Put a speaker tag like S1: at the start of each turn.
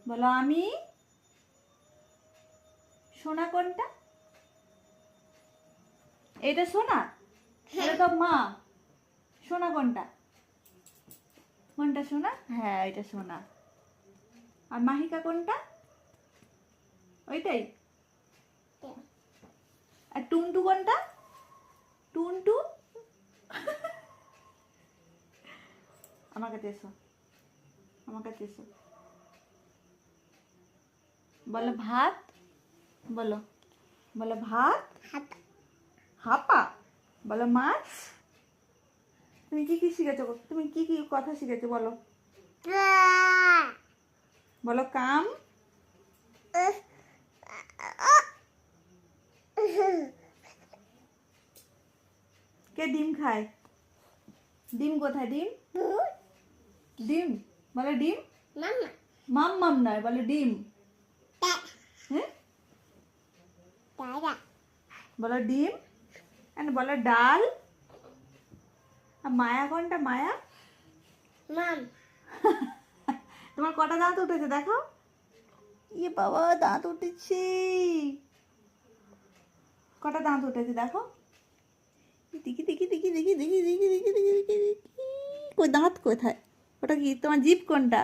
S1: বলো আমি। সোনা কোনটা? এটা সোনা, এটা তো মা। সোনা কোনটা? কোনটা সোনা? হ্যাঁ এটা সোনা। আর মাহিকা কোনটা? ওইটাই। আর টুনটু কোনটা? টুনটু। আমার কাছে এসো, আমার কাছে এসো। বলো ভাত। বলো, বলো ভাত। হাপা। বলো মাছ। তুমি কি কি শিখেছো? তুমি কি কি কথা শিখেছো বলো? বলো কাম। কে ডিম খায়? ডিম কোথায়? ডিম, ডিম। বলো ডিম। মাম মাম নয়, বলো ডিম। হ্যাঁ, বলো ডিম। এন্ড বলো ডাল। আর মায়া কোনটা? মায়া। তোমার কটা দাঁত উঠেছে দেখাও। ইয়ে বাবা, দাঁত উঠেছে। কটা দাঁত উঠেছে দেখো। দেখি দেখি দেখি দেখি দেখি দেখি দেখি দেখি দেখি দেখি। কই দাঁত কোথায়? ওটা কি তোমার জিভ কোনটা?